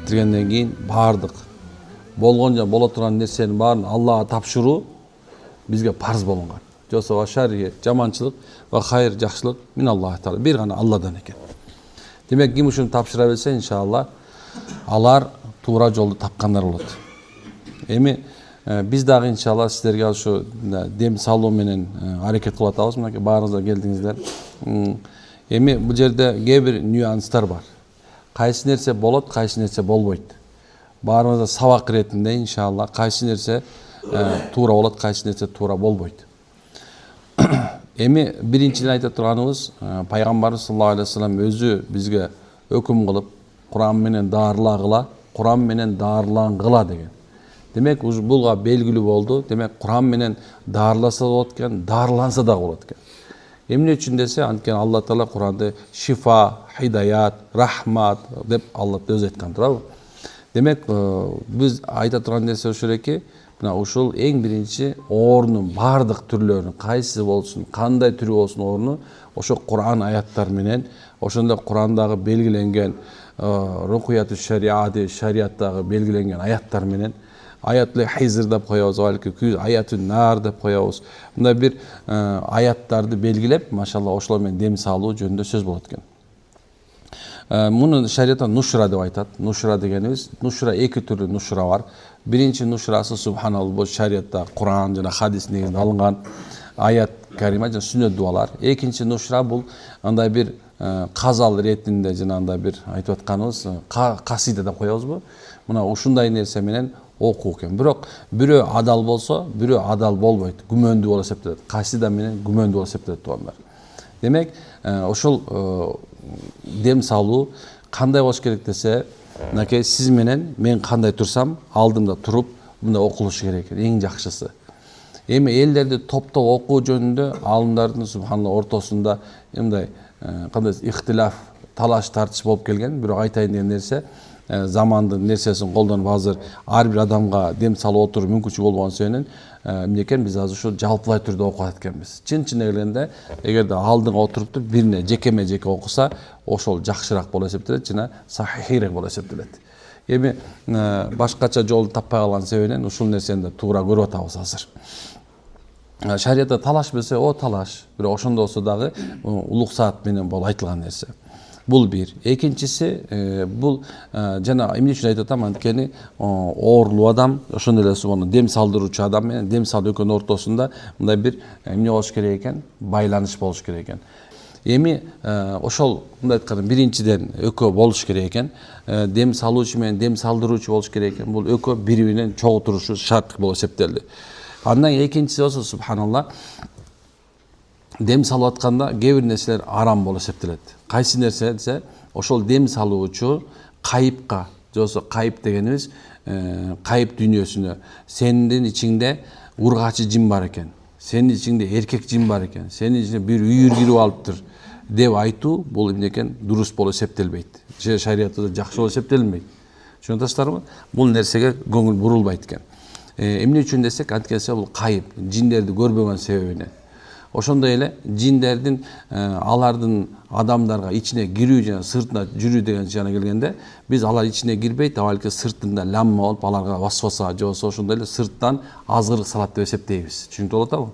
биттиргенден кийин бардык болгон жана боло турган нерсенин баарын Аллага тапшыруу бизге парз болгон. Жосо ва шарри жаманчылык ва хайр жакшылык мин Аллах таала бир гана Алладан экен. Демек ким ушуну тапшыра билсе иншалла алар туура жолду тапкандар болот. Эми биз дагы иншалла сиздерге ушу дем салуу менен аракет кылып атабыз. Мынакей баарыңыздар келдиңиздер. Эми бул жерде кээ бир нюанстар бар. Кайсы нерсе болот, кайсы нерсе болбойт. Баарыңыздар сабак иретинде иншалла кайсы нерсе туура болот, кайсы нерсе туура болбойт. Эми биринчиден айта турганыбыз пайгамбарыбыз саллаллаху алейхи вассалам өзү бизге өкүм кылып Куран менен daarлагыла, Куран менен daarлангыла деген. Демек булга белгилүү болду. Демек Куран менен daарласа да болот экен, daарланса да болот экен. Эмне үчүн десе, анткени Алла таала Куранды шифа, хидаят, рахмат деп Алла өзү айткан туурабы? Демек биз айта турган нерсе ошол эки, мына ушул эң биринчи орну бардык түрлөрүн, кайсы болсун, кандай түрү болсун орну ошо Куран аяттар менен, ошондой Курандагы белгиленген рукуяту шариаты, шарияттагы белгиленген аяттар менен, аятли хизр деп коебуз, балки аяту нар деп коебуз. Мындай бир аяттарды белгилеп, машалла ошолор менен дем салуу жөнүндө сөз болот экен. Муну шариятта нушра деп айтат. Нушра дегенибиз, нушра эки түрлүү нушра бар. Биринчи нушрасы субханалла, бул шариятта Куран жана хадис негизинде алынган аят карима жана сүннөт дуалар. Экинчи нушра бул андай бир казал иретинде жана андай бир айтып атканыбыз касида деп коебузбу? Мына ушундай нерсе менен окуу экен. Бирок бирөө адал болсо, бирөө адал болбойт. Күмөндүү болуп эсептелет. Касида менен күмөндүү болуп эсептелет туугандар. Демек, ошол дем салуу кандай болуш керек десе, мынакей сиз менен мен кандай турсам, алдымда туруп мындай окулуш керек экен, эң жакшысы. Эми элдерди топтоп окуу жөнүндө алымдардын субханалла ортосунда мындай кандай ихтилаф, талаш тартыш болуп келген. Бирок айтайын деген нерсе, замандын нерсесин колдонуп азыр ар бир адамга дем салып отуруу мүмкүнчүлүк болбогон себептен эмнекен биз азыр ушу жалпылай түрдө окуп атат экенбиз. Чын-чын келгенде, эгерде алдыңа отуруп туруп бирине жекеме-жеке окуса, ошол жакшыраак болуп эсептелет жана сахихирээк болуп эсептелет. Эми башкача жолду таппай калган себептен ушул нерсени туура көрүп атабыз азыр. Шариятта талаш белсе, о талаш. Бирок ошондо болсо дагы улук саат менен болуп айтылган нерсе. Бул бир. Экинчиси, бул жана эмне үчүн айтып атам, анткени оорлуу адам, ошондой эле субханалла дем салдыруучу адам менен дем салуу экөөнүн ортосунда мындай бир эмне болуш керек экен? Байланыш болуш керек экен. Эми ошол мындай айтканда биринчиден экөө болуш керек экен. Дем салуучу менен дем салдыруучу болуш керек экен. Бул экөө бири менен чогуу турушу шарт болуп эсептелди. Андан экинчиси болсо субханалла дем салып атканда кээ бир нерселер арам болуп эсептелет. Кайсы нерсе десе, ошол дем салуучу кайыпка, жосо кайып дегенибиз кайып дүйнөсүнө, сендин ичиңде ургачы жин бар экен, сенин ичиңде эркек жин бар экен, сенин ичиңде бир үйүр кирип алыптыр деп айтуу, бул эмне экен? Дурус болуп эсептелбейт. Шариятта жакшы болуп эсептелинбейт. Түшүнүп атасыздарбы? Бул нерсеге көңүл бурулбайт экен. Эмне үчүн десек, анткени бул кайып, жиндерди көрбөгөн себебинен. Ошондой эле жиндердин алардын адамдарга ичине кирүү жана сыртына жүрүү деген жана келгенде, биз алар ичине кирбейт, балки сыртында ламма болуп аларга васваса же болсо ошондой эле сырттан азгырык салат деп эсептейбиз. Түшүнүктүү болуп атабы?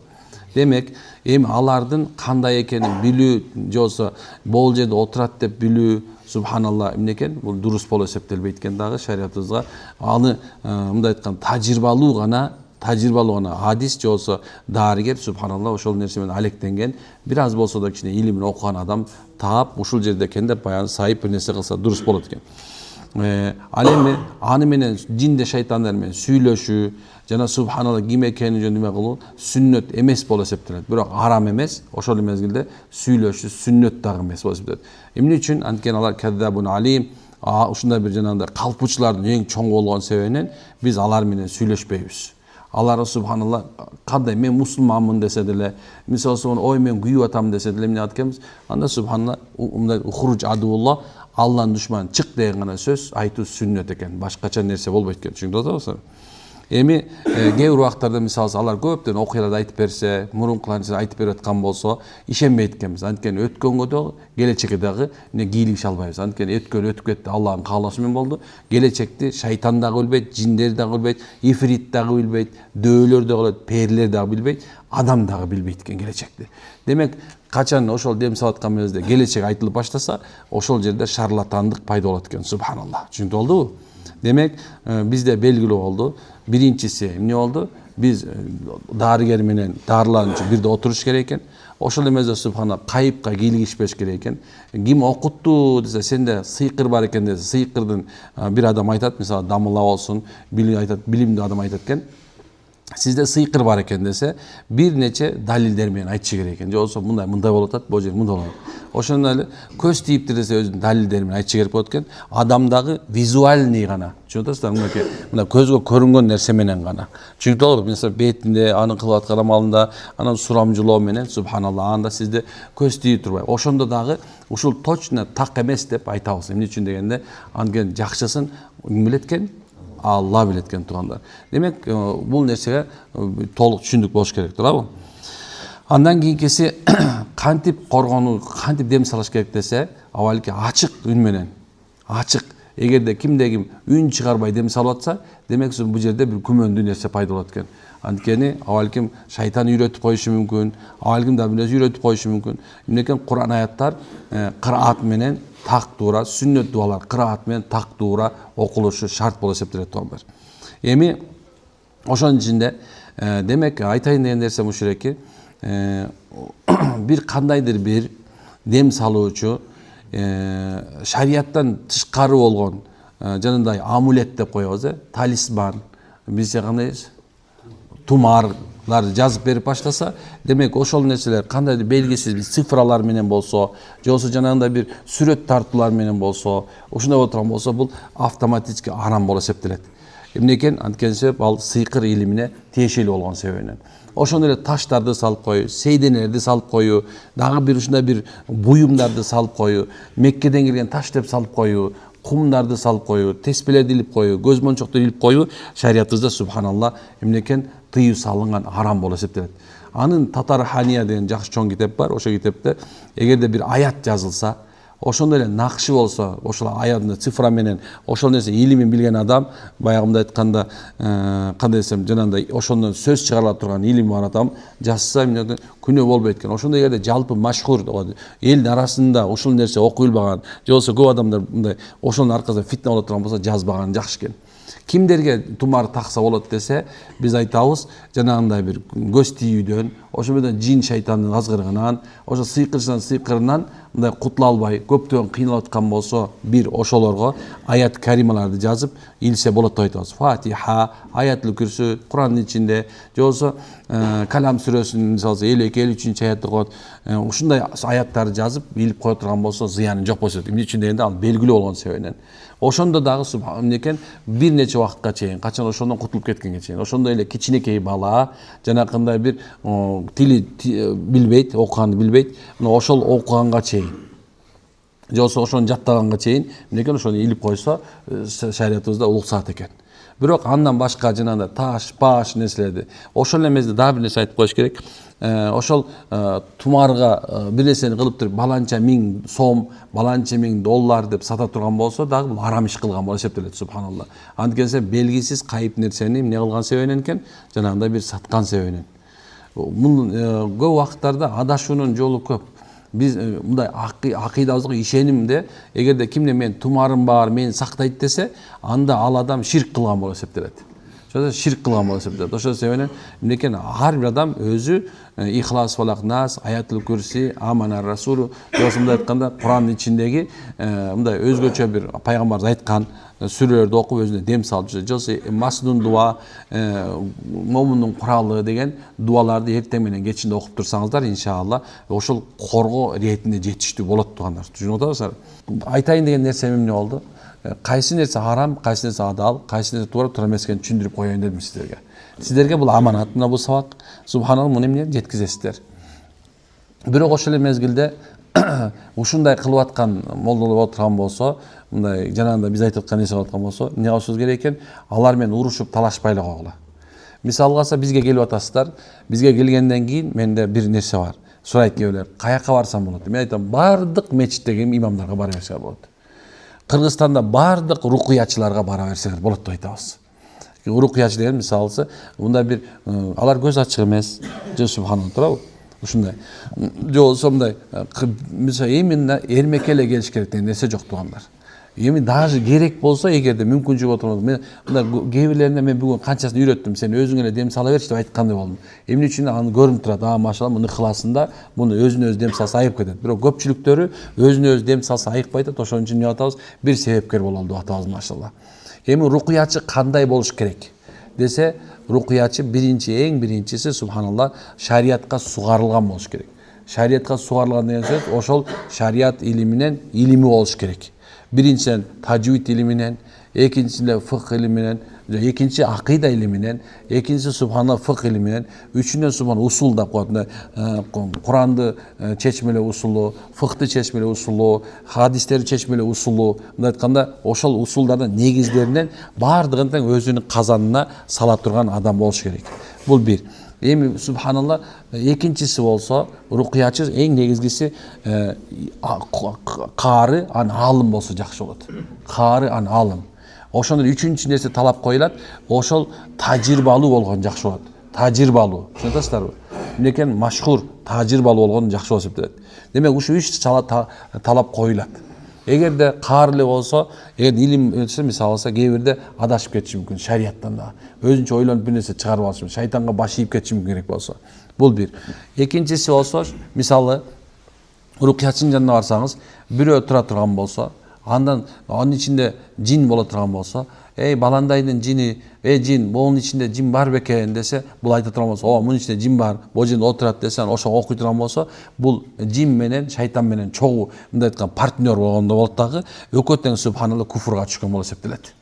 Демек, эми алардын кандай экенин билүү, же болсо бул жерде отурат деп билүү, субханалла эмне экен? Бул дурус болуп эсептелбейт экен дагы шариятыбызга. Аны мындай айтканда тажрыйбалуу гана хадис же болсо дарыгер субханалла ошол нерсе менен алектенген, бир аз болсо да кичине илимин окуган адам таап ушул жерде экен деп баягы сайып бир нерсе кылса дурус болот экен. Ал эми аны менен жинде шайтандар менен сүйлөшүү жана субханалла ким экени жөнүндө неме кылуу сүннөт эмес болуп эсептелет. Бирок арам эмес, ошол мезгилде сүйлөшүү сүннөт дагы эмес болуп эсептелет. Эмне үчүн? Анткени алар кадзабун алим, ушундай бир жанагындай калпуучулардын эң чоң болгон себебинен биз алар менен сүйлөшпөйбүз. Алар субханалла кандай мен мусулманмын десе деле, мисалы ой мен күйүп атам десе деле эмне аткенбиз? Анда субханалла мындай ухруж адулла, Алланын душманы чык деген гана сөз айтуу сүннөт экен. Башкача нерсе болбойт экен. Түшүнүп атасызбы? Эми кээ бир убактарда мисалы алар көптөн окуяларды айтып берсе, мурункуларын айтып берип аткан болсо, ишенбейт экенбиз. Анткени өткөнгө дагы, келечекке дагы эмне кийлигише албайбыз. Анткени өткөн өтүп кетти, Аллахтын каалоосу менен болду. Келечекти шайтан дагы билбейт, жиндер дагы билбейт, ифрит дагы билбейт, дөөлөр дагы билбейт, перилер дагы билбейт, адам дагы билбейт экен келечекти. Демек, качан ошол дем салып аткан мезгилде келечек айтылып баштаса, ошол жерде шарлатандык пайда болот экен. Субханаллах. Түшүнүктүү болдубу? Демек, бизде белгилүү болду. Биринчиси эмне болду? Биз дарыгер менен дарылануучу бирде отуруш керек экен. Ошол эмеде субхана кайыпка кийлигишпеш керек экен. Ким окутту десе, сенде сыйкыр бар экен десе, сыйкырдын бир адам айтат, мисалы Дамылла болсун, билимдүү адам айтат экен. Сизде сыйкыр бар экен десе, бир нече далилдер менен айтышы керек экен. Же болсо мындай болуп атат, бул жер мындай болот. Ошондой эле көз тийиптир десе өзүнүн далилдери менен айтышы керек болот экен. Адамдагы визуальный гана. Түшүнүп атасыздар? Мына көзгө көрүнгөн нерсе менен гана. Түшүнүктүү болду? Мисалы бетинде, анын кылып аткан амалында, анан сурамжылоо менен субханалла, анда сизде көз тийип турбайбы. Ошондо дагы ушул точно так эмес деп айтабыз. Эмне үчүн дегенде, анткени жакшысын ким билет экен? Алла билет экен, туугандар. Демек, бул нерсеге толук түшүндүк болуш керек, туурабы? Андан кийинкиси кантип коргонуу, кантип дем салыш керек десе, авалки ачык үн менен. Ачык. Эгерде кимде ким үн чыгарбай дем салып атса, демек бул жерде бир күмөндүү нерсе пайда болот экен. Анткени авалким шайтан үйрөтүп коюшу мүмкүн, авалким да бир нерсе үйрөтүп коюшу мүмкүн. Эмнекен Кур'ан аяттар кыраат менен так туура, сүннөт дуалар кыраат менен так туура окулушу шарт болуп эсептелет, туугандар. Эми ошонун ичинде демек айтайын деген нерсем ушул эки, бир кандайдыр бир дем салуучу шарияттан тышкары болгон жанагындай амулет деп коебуз, талисман, бизче кандайбыз? Тумарларды жазып берип баштаса, демек ошол нерселер кандайдыр белгисиз бир цифралар менен болсо, же болсо жанагындай бир сүрөт тартуулар менен болсо, ушундай боло турган болсо, бул автоматически арам болуп эсептелет. Эмне экен? Анткени себеп ал сыйкыр илимине тиешелүү болгон себебинен. Ошондой эле таштарды салып коюу, сейденелерди салып коюу, дагы бир ушундай бир буюмдарды салып коюу, Меккеден келген таш деп салып коюу, кумдарды салып коюу, теспелерди илип коюу, көз мончокту илип коюу шариятыбызда субханалла эмне экен? Тыюу салынган, арам болуп эсептелет. Анын Татархания деген жакшы чоң китеп бар. Ошол китепте эгерде бир аят жазылса, ошондой эле накшы болсо, ошол аятны цифра менен ошол нерсе илимин билген адам, баягымда айтканда, кандай десем, жанагындай ошондон сөз чыгарыла турган илими бар адам жазса, күнөө болбойт экен. Ошондой жерде жалпы машхур, элдин арасында ушул нерсе окуйлбаган, же болсо көп адамдар мындай ошонун аркасында фитна боло турган болсо, жазбаган жакшы экен. Кимдерге тумар такса болот десе, биз айтабыз, жанагындай бир көз тийүүдөн, ошо менен жин шайтандын азгырыгынан, ошо сыйкырчынын сыйкырынан мындай кутула албай, көптөн кыйналып аткан болсо, бир ошолорго аят карималарды жазып илсе болот деп айтабыз. Фатиха, Аятул Күрсү, Курандын ичинде, же болсо Калам сүрөсүнүн мисалы 52-53 аятты коет. Ушундай аяттарды жазып илип кое турган болсо, зыяны жок болот. Эмне үчүн дегенде, ал белгилүү болгон себебинен. Ошондо дагы субханекен бир нече убакытка чейин, качан ошондон кутулуп кеткенге чейин, ошондой эле кичинекей бала, жанакындай бир тили билбейт, окуганды билбейт, мына ошол окуганга чейин, же болсо ошону жаттаганга чейин, эмнекен ошону илип койсо, шариятыбызда уруксат экен. Бирок андан башка жанагындай таш, баш нерселерди, ошол эмеде дагы бир нерсе айтып коюш керек. Ошол тумарга бир нерсени кылып туруп баланча миң сом, баланча миң доллар деп сата турган болсо, дагы бул арам иш кылган болуп эсептелет, субханалла. Анткени белгисиз кайып нерсени эмне кылган себебинен экен? Жанагындай бир саткан себебинен. Бул көп убакыттарда адашуунун жолу көп. Биз мындай акыйдабызга ишенимде, эгерде кимде мен тумарым бар, мени сактайт десе, анда ал адам ширк кылган болуп эсептелет. Ширк кылган болуп эсептелет. Ошол себептен эмнекен ар бир адам өзү Ихлас фалак нас, Аятул Күрси, Амана Расулу, мындай айтканда Курандын ичиндеги мындай өзгөчө бир пайгамбарыбыз айткан сүрөлөрдү окуп өзүнө дем салып жүрсө, Масдун дуа, момундун куралы деген дуаларды эртең менен кечинде окуп турсаңыздар, иншалла, ошол коргоо иретине жетиштүү болот, туугандар. Түшүнүп атасыздар? Айтайын деген нерсем эмне болду? Кайсы нерсе харам, кайсы нерсе адал, кайсы нерсе туура эмес экенин түшүндүрүп коеюн дедим сиздерге. Сиздерге бул аманат, мына бул сабак. Субханалла, муну эмне жеткизесиздер. Бирок ошол эле мезгилде ушундай кылып аткан молдолор отурган болсо, мындай жанагындай биз айтып аткан нерсе кылып аткан болсо, эмне кылышыбыз керек экен? Алар менен урушуп талашпай эле койгула. Мисалга алса бизге келип атасыздар. Бизге келгенден кийин менде бир нерсе бар. Сурайт кээбилер, каяка барсам болот? Мен айтам, бардык мечиттеги имамдарга бара берсеңер болот. Кыргызстанда бардык рукуячыларга бара берсеңер болот деп айтабыз. Рукуячы деген мисалысы, мындай бир алар көз ачык эмес, субханалла турабы? Ушундай. Же болсо мындай, мисалы именно эрмекке эле келиш керек деген нерсе жок туугандар. Эми даже керек болсо, эгерде мүмкүнчүлүк отурмаса, мен мындай кээбирлерине мен бүгүн канчасын үйрөттүм, сен өзүң эле дем сала берчи деп айткандай болдум. Эмне үчүн аны көрүнүп турат, машалла мунун ыхласында муну өзүнө өзү дем салса айып кетет. Бирок көпчүлүктөрү өзүнө өзү дем салса айыкпайт, ошон үчүн эмне атабыз? Бир себепкер бололу деп атабыз, машалла. Эми рукуячы кандай болуш керек десе, рукуячы эң биринчиси субханалла шариатка сугарылган болуш керек. Шариатка сугарылган деген сөз ошол шариат илиминен илими болуш керек. Биринчиден таджвид илиминен, экинчиден фыкh илиминен, экинчи акыйда илиминен, экинчиси субханалла фыкh илиминен, үчүнчүдөн субханалла усул деп коет. Куранды чечмелөө усулу, фыкхты чечмелөө усулу, хадистерди чечмелөө усулу, мындай айтканда ошол усулдардын негиздеринен баардыгын тең өзүнүн казанына сала турган адам болуш керек. Бул бир. Эми субханалла экинчиси болсо, рукуячы эң негизгиси каары, аны алым болсо жакшы болот. Каары, аны алым. Ошондо үчүнчү нерсе талап коюлат, ошол тажрыйбалуу болгон жакшы болот. Тажрыйбалуу. Түшүнөсүздарбы? Мынекен машхур тажрыйбалуу болгон жакшы болуп эсептелет. Демек ушу 3 талап коюлат. Эгерде каарлы болсо, эгер илим өтсө, мисалы алса, кээ бирде адашып кетиши мүмкүн шариаттан да. Өзүнчө ойлонуп бир нерсе чыгарып алышы мүмкүн. Шайтанга баш ийип кетиши мүмкүн керек болсо. Бул бир. Экинчиси болсо, мисалы рукуячынын жанына барсаңыз, бирөө тура турган болсо, андан анын ичинде жин боло турган болсо, баландайдын жини, жин, бунун ичинде жин бар бекен десе, бул айта турган болсо, мунун ичинде жин бар, бул жин отурат десе, ошо окуй турган болсо, бул жин менен шайтан менен чогуу, мындай айткан партнер болгондо болот дагы, экөө тең субханалла куфурга түшкөн болуп эсептелет.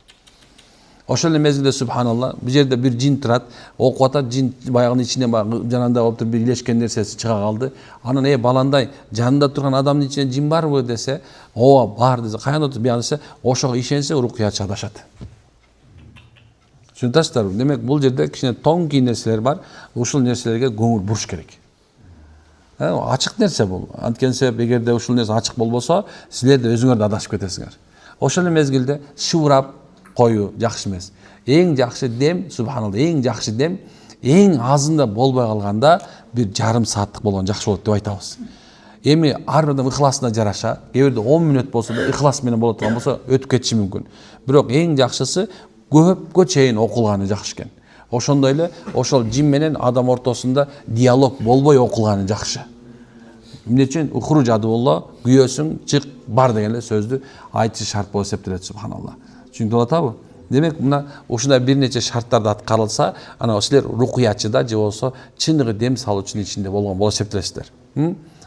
Ошол эле мезгилде субханалла, бул жерде бир жин турат, окуп атат, жин баягынын ичинен жанында болуп туруп бир илешкен нерсеси чыга калды. Анан баландай жанында турган адамдын ичинде жин барбы десе, ооба бар десе, каян отуруп десе, ошого ишенсе рукуячы адашат. Түшүнөсүздарбы? Демек бул жерде кичине тонкий нерселер бар. Ушул нерселерге көңүл буруш керек. Ачык нерсе бул. Анткени себеп эгерде ушул нерсе ачык болбосо, силер да өзүңөр да адашып кетесиңер. Ошол эле мезгилде шуурап коюу жакшы эмес. Эң жакшы дем, субханалла, эң жакшы дем, эң азында болбой калганда бир жарым сааттык болгон жакшы болот деп айтабыз. Эми ар бир адам ыхласына жараша, кээ бирде 10 мүнөт болсо да ыхлас менен боло турган болсо өтүп кетиши мүмкүн. Бирок эң жакшысы көпкө чейин окулганы жакшы экен. Ошондой эле ошол жин менен адам ортосунда диалог болбой окулганы жакшы. Эмне үчүн ухруж адулла, күйөөсүң, чык, бар деген эле сөздү айтышы шарт болуп эсептелет субханалла. Түшүнүп атабы? Демек мына ушундай бир нече шарттарды аткарылса, ана силер рукуячыда же болсо чыныгы дем салуучунун ичинде болгон болуп эсептелесиздер.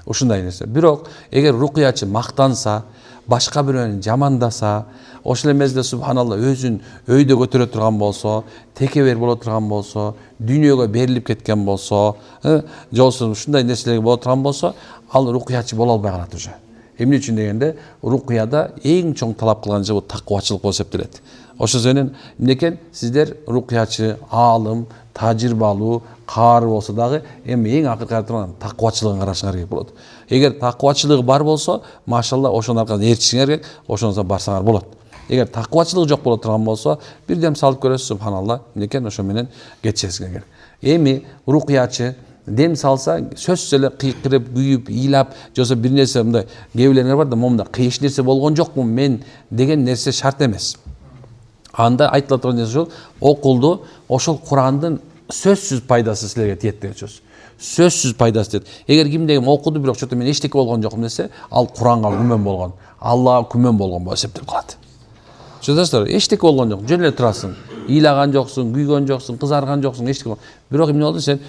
Ушундай нерсе. Бирок эгер рукуячы мактанса, башка бирөөнү жамандаса, ошол эле мезгилде субханалла өзүн өйдө көтөрө турган болсо, текебер боло турган болсо, дүйнөгө берилип кеткен болсо, же болсо ушундай нерселерге боло турган болсо, ал рукуячы боло албай калат уже. Эмне үчүн дегенде, рукуяда эң чоң талап кылган же бул таквачылык болуп эсептелет. Ошол менен эмнекен сиздер рукуячы, аалым, тажрыйбалуу, каары болсо дагы эми эң акыркы турган таквачылыгын карашыңар керек болот. Эгер таквачылыгы бар болсо, машалла ошонун аркасында ээрчишиңер керек, ошондон барсаңар болот. Эгер таквачылыгы жок боло турган болсо, бир дем салып көрөсүз, субханалла, эмнекен ошо менен кетишиңер керек. Эми рукуячы дем салса, сөзсүз эле кыйкырып, күйүп, ыйлап, жосо бир нерсе мындай кээбилериңер бар да, момунда кыйыш нерсе болгон жокмун мен деген нерсе шарт эмес. Анда айтыла турган нерсе ошол окулду, ошол Курандын сөзсүз пайдасы силерге тиет деген сөз. Сөзсүз пайдасы тиет. Эгер кимдеги окуду, бирок чото мен эчтеке болгон жокмун десе, ал Куранга күмөн болгон, Аллага күмөн болгон болуп эсептелип калат. Түшүнөсүздөр? Эчтеке болгон жок, жөн эле турасың. Ыйлаган жоксуң, күйгөн жоксуң, кызарган жоксуң, эчтеке. Бирок эмне болду сен,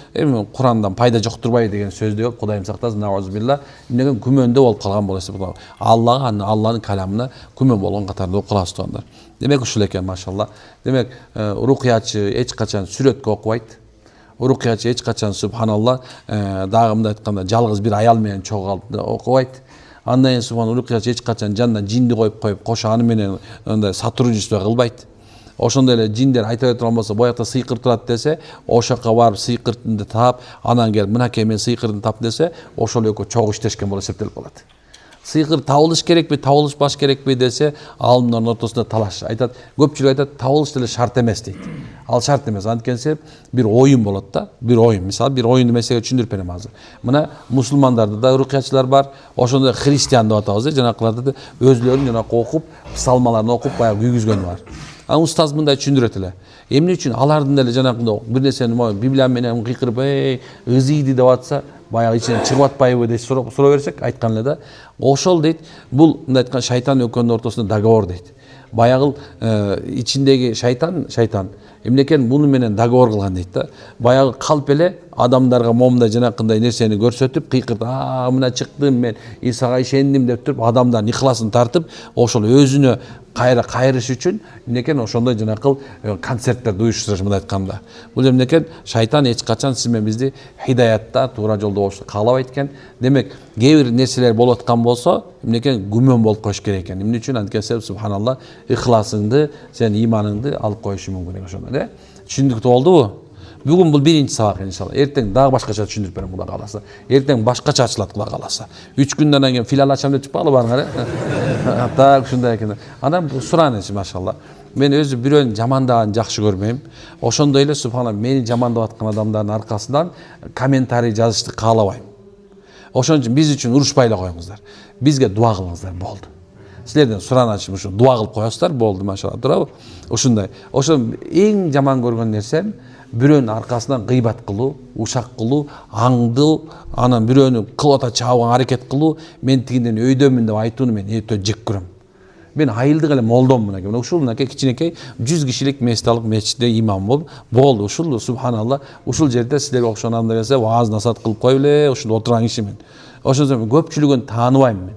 Курандан пайда жок турбайбы деген сөздү Кудайым сактасын, наузубилла, эмнеге күмөндө болуп калган болуп эсептелет. Аллага, Алланын каламына күмөн болгон катарында окуп каласыз тугандар. Демек ушул экен, машалла. Демек рукуячы эч качан сүрөткө окубайт. урукиячы эч качан субханалла дагы мындай айтканда жалгыз бир аял менен чогулуп окубайт. Андан кийин субхан урукиячы эч качан жанына жинди коюп кошо аны менен андай сотрудничество кылбайт. Ошондой эле жиндер айта бере турган болсо, боякта сыйкыр турат десе, ошол жака барып сыйкырды таап, анан келип мынакей мен сыйкырды тап десе, ошол экөө чогуу иштешкен болуп эсептелип калат. Сыйкыр табылыш керекпи, табылышпаш керекпи десе, алымдардын ортосунда талаш. Айтат, көпчүлүк айтат, табылыш деле шарт эмес дейт. Ал шарт эмес. Анткени бир оюн болот да, бир оюн. Мисалы, бир оюнду мен сизге түшүндүрүп берем азыр. Мына мусулмандарда да урукиячылар бар, ошондой христиан деп атабыз, жанакыларды да өзлөрүн жанакы окуп, псалмаларын окуп баягы күйгүзгөнү бар. Устаз мындай түшүндүрөт эле. Эмне үчүн алардын деле жанакындай бир нерсени Библия менен кыйкырып, ызыйды деп атса, баягы ичинен чыгып атпайбы деп суроо берсек, айткан эле да, ошол дейт, бул мындай айткан шайтан экөөнүн ортосунда договор дейт. Баягы ичиндеги шайтан эмне экен, муну менен договор кылган дейт да. Баягы калп эле адамдарга момундай жанакындай нерсени көрсөтүп, кыйкырып, мына чыктым мен, Исага ишендим деп туруп, адамдардын ихласын тартып, ошол өзүнө кайрыш үчүн эмне экен, ошондой жанакыл концерттерди уюштурат мындай айтканда. Бул эмне экен, шайтан эч качан сиз менен бизди хидаятта, туура жолдо болушту каалабайт экен. Демек, кээ бир нерселер болуп аткан болсо, эмне экен, күмөн болуп коюш керек экен. Эмне үчүн? Анткени субханалла, ихласыңды, сен иманыңды алып коюшу мүмкүн экен ошондо, да? Түшүндүктүү болдубу? Бүгүн бул биринчи сабак иншалла. Эртең дагы башкача түшүндүрүп берем Кудай кааласа. Эртең башкача ачылат Кудай кааласа. 3 күндөн кийин филиал ачам деп чыкпагыла барыңар. Так ушундай экен. Анан сураныч машалла. Мен өзү бирөөнү жамандаганды жакшы көрмөйм. Ошондой эле субханалла мени жамандап аткан адамдардын аркасынан комментарий жазышты каалабайм. Ошон үчүн биз үчүн урушпай эле коюңуздар. Бизге дуа кылыңыздар, болду. Силерден сураначым ушу дуа кылып коесуздар, болду машалла, туурабы? Ушундай. Ошо эң жаман көргөн нерсем бирөөнүн аркасынан гыйбат кылуу, ушак кылуу, аңдуу, анан бирөөнү кылып ата чабууга аракет кылуу, мен тигинден өйдөмүн деп айтууну мен өтө жек көрөм. Мен айылдык эле молдом мынакей. Ушул мынакей кичинекей 100 кишилик мест алып мечитте имам болуп, болду. Ушул субханалла, ушул жерде силерге окшогон адамдар келсе, вааз насаат кылып коюп эле, ушул отурган кишимен. Ошол себептен көпчүлүгүн тааныбайм мен.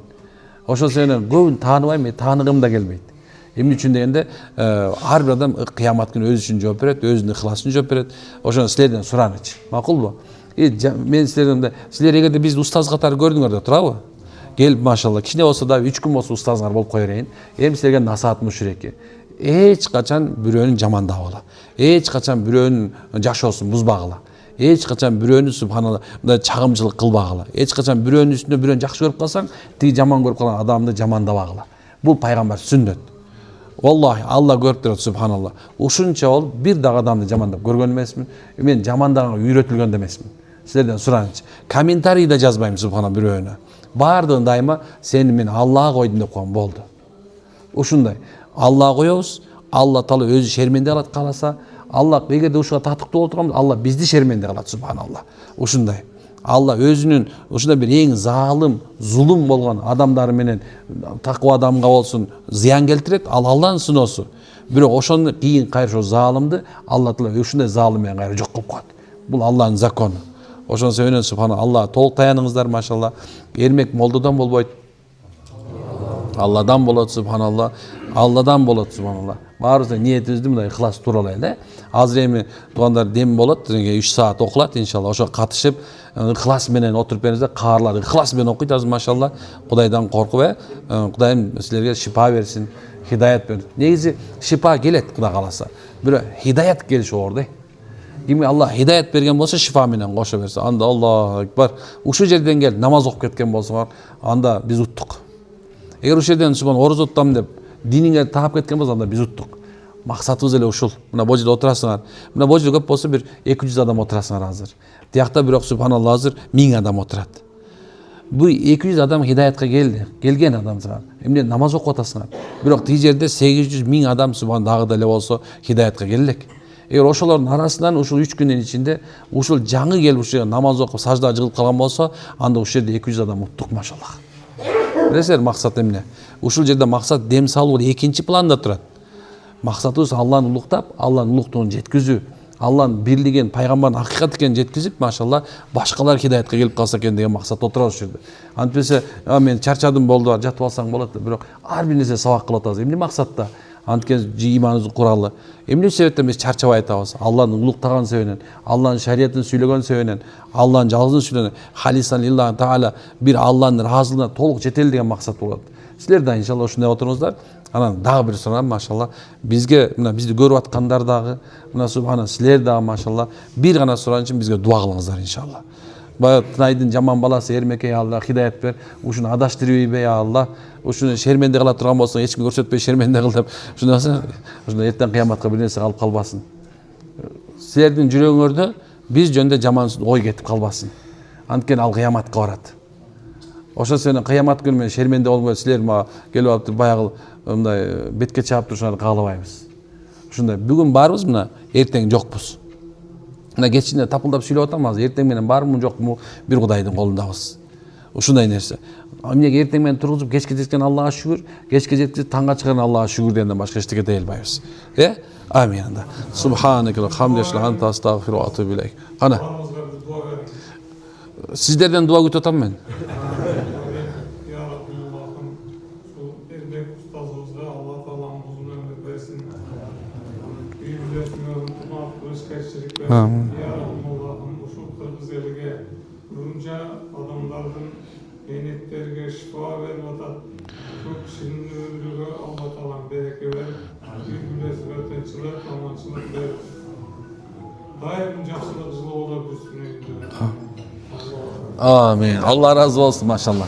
Ошол себептен көбүн тааныбайм, мен тааныгым да келбейт. Эмне үчүн дегенде, ар бир адам кыямат күнү өзү үчүн жооп берет, өзүнүн ыхласын жооп берет. Ошону силерден суранычы. Макулбу? Мен силерден силер эгерде бизди устаз катары көрдүңөр да турабы? Келип машалла, кичине болсо да 3 күн болсо устазыңар болуп кое берейин. Эми силерге насаатым ушул эки. Эч качан бирөөнүн жамандабагыла. Эч качан бирөөнүн жашоосун бузбагыла. Эч качан бирөөнү субханалла мындай чагымчылык кылбагыла. Эч качан бирөөнүн үстүндө бирөөнү жакшы көрүп калсаң, тиги жаман көрүп калган адамды жамандабагыла. Бул пайгамбар сүннөт. Валлахи, Алла көрүп турат субханалла. Ушунча ол бир дагы адамды жамандап көргөн эмесмин. Мен жамандаганга үйрөтүлгөн да эмесмин. Силерден суранычы. Комментарий да жазбайм субханалла бирөөнө. Бардыгын дайыма сени мен Аллага койдум деп коем, болду. Ушундай. Аллага коебуз, Алла таала өзү шерменде кылат кааласа, Алла эгерде ушуга татыктуу болуп турганбыз, Алла бизди шерменде кылат субханалла. Ушундай. Алла өзүнүн ушундай бир эң залым, зулум болгон адамдары менен такыба адамга болсун зыян келтирет, ал Алланын сыноосу. Бирок ошону кийин кайра ошо залымды Алла таала ушундай залым менен кайра жок кылып коет. Бул Алланын закону. Ошон себептен субханалла, Алла толук таяныңыздар машалла. Эрмек молдодан болбойт. Алладан болот субханалла. Алладан болот субханалла. Баарыбызда ниетибизди мындай ыхлас туралайлы, да? Азыр эми туугандар дем болот, 3 саат окулат иншалла. Ошо катышып, ыхлас менен отуруп бериңиздер, каарлар ыхлас менен окуйт азыр машалла. Кудайдан коркуп, Кудайым силерге шипа берсин, хидаят берсин. Негизи шипа келет Кудай кааласа. Бирок хидаят келиши оор, да? Кимге Алла хидаят берген болсо шифа менен кошо берсе, анда Аллаху акбар. Ушул жерден келип намаз окуп кеткен болсоңор, анда биз уттук. Эгер ушул жерден субхан орозо тутам деп дининге таап кеткен болсо, анда биз уттук. Максатыбыз эле ушул. Мына бул жерде отурасыңар. Мына бул жерде көп болсо бир 200 адам отурасыңар азыр. Тиякта бирок субханалла азыр 1000 адам отурат. Бу 200 адам хидаятка келди. Келген адамдар. Эмне намаз окуп атасыңар. Бирок тиги жерде 800 000 адам субхан дагы деле болсо хидаятка келелек. Эгер ошолордун арасынан ушул 3 күндүн ичинде ушул жаңы келип ушул намаз окуп саждага жыгылып калган болсо, анда ушул жерде 200 адам уттук машаллах. Билесиздер максат эмне? Ушул жерде максат дем салуу экинчи планда турат. Максатыбыз Алланы улуктап, Алланын улуктугун жеткизүү, Алланын бирлигин, пайгамбардын акыйкат экенин жеткизип, машалла, башкалар хидаятка келип калса экен деген максат отурат ушул жерде. Антпесе, мен чарчадым болду, жатып алсаң болот, бирок ар бир нерсе сабак кылып атабыз. Эмне максатта? Анткен иманыбыз куралы. Эмне себептен биз чарчабай айтабыз? Алланын улуктаган себебинен, Алланын шариятын сүйлөгөн себебинен, Алланын жалгызын сүйлөгөн, халисан лиллахи таала бир Алланын ыраазылыгына толук жетели деген максат болот. Силер да иншалла ушундай отуруңуздар. Анан дагы бир сурам, машалла, бизге мына бизди көрүп аткандар дагы, мына субхана силер дагы машалла бир гана суран үчүн бизге дуа кылыңыздар иншалла. Баягы Тынайдын жаман баласы Эрмекке я Алла хидаят бер, ушуну адаштырбайбы я Алла. Ушуну шерменде кыла турган болсоң, эч кимге көрсөтпөй шерменде кыл деп, ушундай эртең кыяматка бир нерсе калып калбасын. Силердин жүрөгүңөрдө биз жөнүндө жаман ой кетип калбасын. Анткени ал кыяматка барат. Ошо сенин кыямат күнү менен шерменде болбой силер мага келип алып баягы мындай бетке чаап турушуңарды каалабайбыз. Ушундай бүгүн барбыз мына, эртең жокпуз. Мына кечинде тапылдап сүйлөп атам азыр, эртең менен бармы жокму бир Кудайдын колундабыз. Ушундай нерсе. Эмнеге эртең менен тургузуп кечке жеткен Аллага шүгүр, кечке жеткизип таңга чыгарган Аллага шүгүр дегенден башка эчтеке дей албайбыз. Амин. Субханакаллахумма ва хамдика анта астагфиру ва атубу илейк. Кана. Сиздерден дуа күтүп атам мен. Adamların menetlerine şifa vermeden çok kişinin ömrüne Allah Teala bereket verir. Birbirine öteçiler, tamamçılık verir. Daim жақсылық жылы ola bilsin. Amin. Allah razı olsun maşallah.